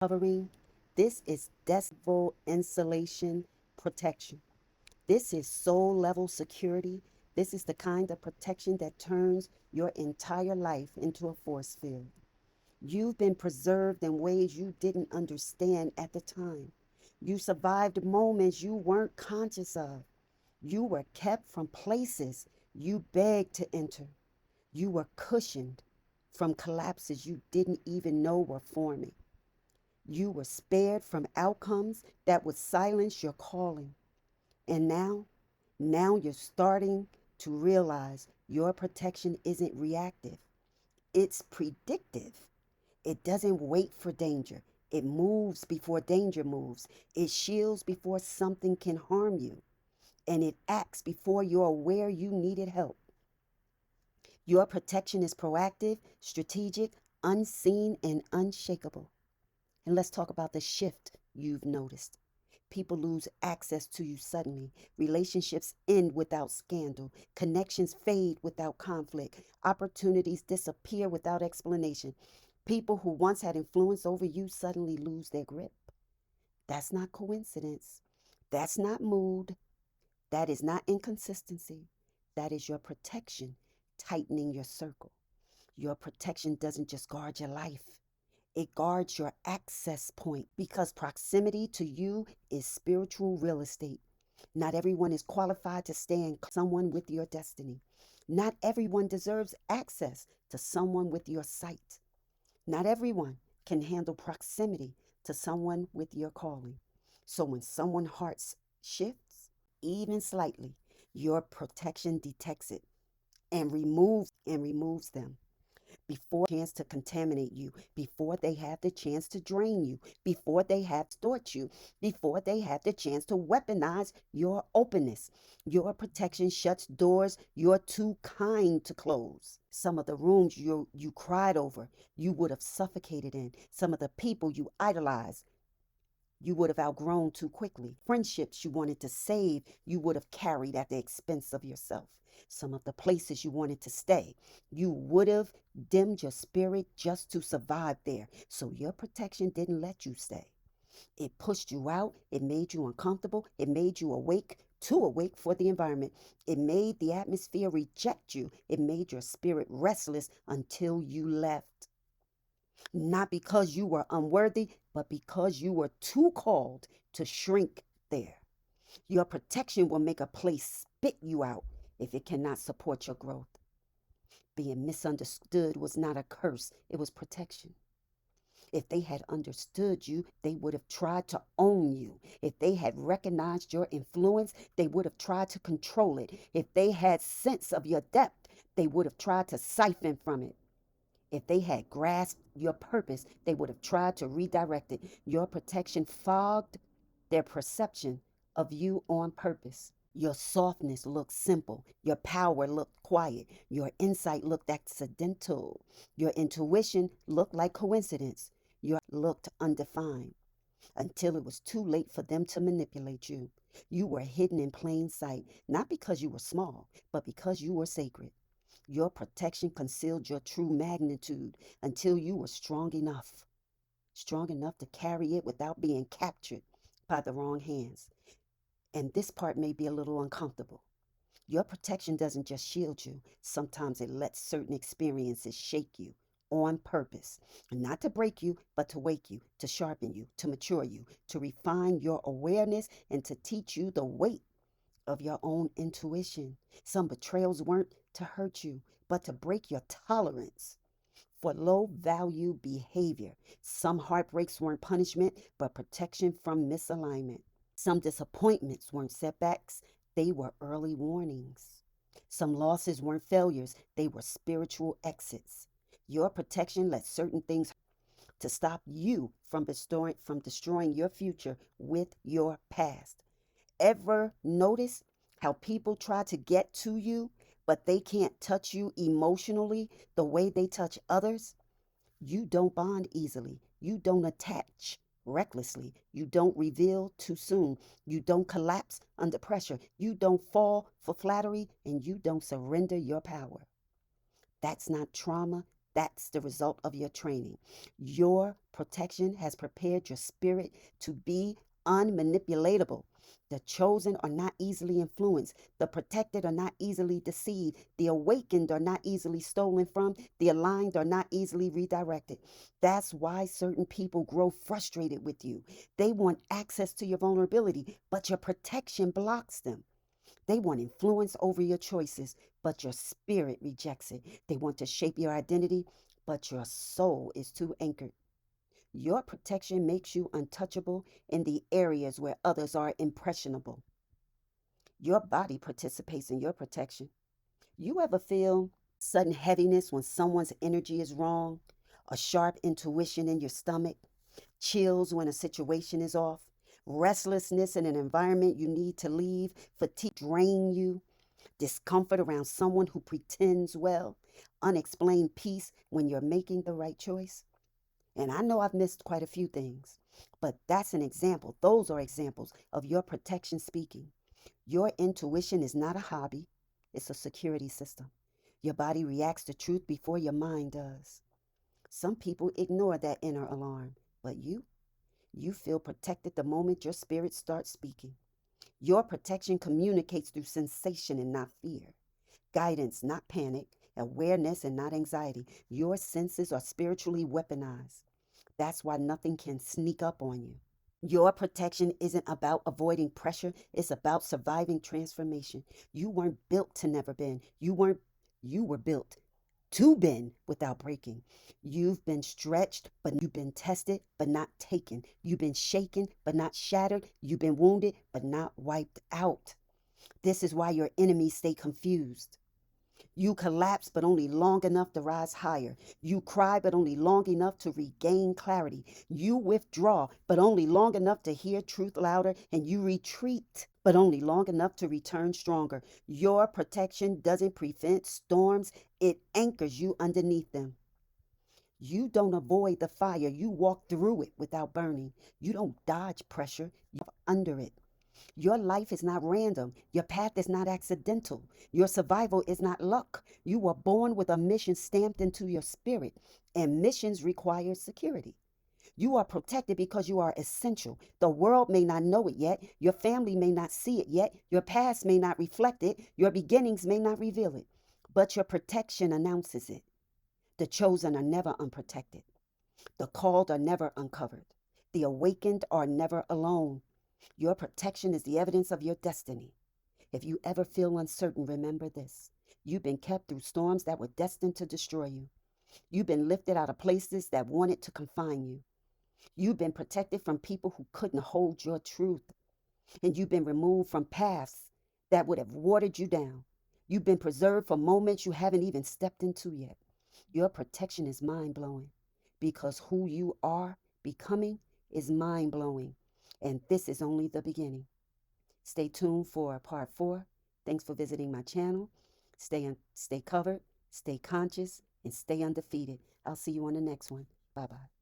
covering. This is decibel insulation protection. This is soul level security. This is the kind of protection that turns your entire life into a force field. You've been preserved in ways you didn't understand at the time. You survived moments you weren't conscious of. You were kept from places you begged to enter. You were cushioned from collapses you didn't even know were forming. You were spared from outcomes that would silence your calling. And now you're starting to realize your protection isn't reactive, it's predictive. It doesn't wait for danger. It moves before danger moves. It shields before something can harm you. And it acts before you're aware you needed help. Your protection is proactive, strategic, unseen, and unshakable. And let's talk about the shift you've noticed. People lose access to you suddenly. Relationships end without scandal. Connections fade without conflict. Opportunities disappear without explanation. People who once had influence over you suddenly lose their grip. That's not coincidence. That's not mood. That is not inconsistency. That is your protection tightening your circle. Your protection doesn't just guard your life, it guards your access point because proximity to you is spiritual real estate. Not everyone is qualified to stand someone with your destiny. Not everyone deserves access to someone with your sight. Not everyone can handle proximity to someone with your calling. So when someone's heart shifts, even slightly, your protection detects it and removes them before chance to contaminate you, before they have the chance to drain you, before they have to distort you, before they have the chance to weaponize your openness. Your protection shuts doors you're too kind to close. Some of the rooms you cried over, you would have suffocated in. Some of the people you idolized, you would have outgrown too quickly. Friendships you wanted to save, you would have carried at the expense of yourself. Some of the places you wanted to stay, you would have dimmed your spirit just to survive there. So your protection didn't let you stay. It pushed you out. It made you uncomfortable. It made you too awake for the environment. It made the atmosphere reject you. It made your spirit restless until you left. Not because you were unworthy, but because you were too called to shrink there. Your protection will make a place spit you out if it cannot support your growth. Being misunderstood was not a curse, it was protection. If they had understood you, they would have tried to own you. If they had recognized your influence, they would have tried to control it. If they had sense of your depth, they would have tried to siphon from it. If they had grasped your purpose, they would have tried to redirect it. Your protection fogged their perception of you on purpose. Your softness looked simple. Your power looked quiet. Your insight looked accidental. Your intuition looked like coincidence. Your looked undefined until it was too late for them to manipulate you. You were hidden in plain sight, not because you were small, but because you were sacred. Your protection concealed your true magnitude until you were strong enough to carry it without being captured by the wrong hands. And this part may be a little uncomfortable. Your protection doesn't just shield you, sometimes it lets certain experiences shake you on purpose. Not to break you, but to wake you, to sharpen you, to mature you, to refine your awareness, and to teach you the weight of your own intuition. Some betrayals weren't to hurt you, but to break your tolerance for low value behavior. Some heartbreaks weren't punishment, but protection from misalignment. Some disappointments weren't setbacks, they were early warnings. Some losses weren't failures, they were spiritual exits. Your protection let certain things to stop you from destroying your future with your past. Ever notice how people try to get to you, but they can't touch you emotionally the way they touch others? You don't bond easily. You don't attach recklessly. You don't reveal too soon. You don't collapse under pressure. You don't fall for flattery, and you don't surrender your power. That's not trauma, That's the result of your training. Your protection has prepared your spirit to be unmanipulatable. The chosen are not easily influenced. The protected are not easily deceived. The awakened are not easily stolen from. The aligned are not easily redirected. That's why certain people grow frustrated with you. They want access to your vulnerability, but your protection blocks them. They want influence over your choices, but your spirit rejects it. They want to shape your identity, but your soul is too anchored. Your protection makes you untouchable in the areas where others are impressionable. Your body participates in your protection. You ever feel sudden heaviness when someone's energy is wrong? A sharp intuition in your stomach? Chills when a situation is off? Restlessness in an environment you need to leave? Fatigue drain you? Discomfort around someone who pretends well? Unexplained peace when you're making the right choice? And I know I've missed quite a few things, but that's an example. Those are examples of your protection speaking. Your intuition is not a hobby, it's a security system. Your body reacts to truth before your mind does. Some people ignore that inner alarm, but you feel protected the moment your spirit starts speaking. Your protection communicates through sensation and not fear, guidance, not panic, awareness and not anxiety. Your senses are spiritually weaponized. That's why nothing can sneak up on you. Your protection isn't about avoiding pressure, it's about surviving transformation. You weren't built to never bend. You were built to bend without breaking. You've been stretched, but you've been tested, but not taken. You've been shaken, but not shattered. You've been wounded, but not wiped out. This is why your enemies stay confused. You collapse, but only long enough to rise higher. You cry, but only long enough to regain clarity. You withdraw, but only long enough to hear truth louder. And you retreat, but only long enough to return stronger. Your protection doesn't prevent storms, it anchors you underneath them. You don't avoid the fire, you walk through it without burning. You don't dodge pressure, you walk under it. Your life is not random. Your path is not accidental. Your survival is not luck. You were born with a mission stamped into your spirit, and missions require security. You are protected because you are essential. The world may not know it yet. Your family may not see it yet. Your past may not reflect it. Your beginnings may not reveal it. But your protection announces it. The chosen are never unprotected. The called are never uncovered. The awakened are never alone. Your protection is the evidence of your destiny. If you ever feel uncertain, remember this. You've been kept through storms that were destined to destroy you. You've been lifted out of places that wanted to confine you. You've been protected from people who couldn't hold your truth. And you've been removed from paths that would have watered you down. You've been preserved for moments you haven't even stepped into yet. Your protection is mind blowing because who you are becoming is mind blowing. And this is only the beginning. Stay tuned for part 4. Thanks for visiting my channel. Stay covered, stay conscious, and stay undefeated. I'll see you on the next one. Bye-bye.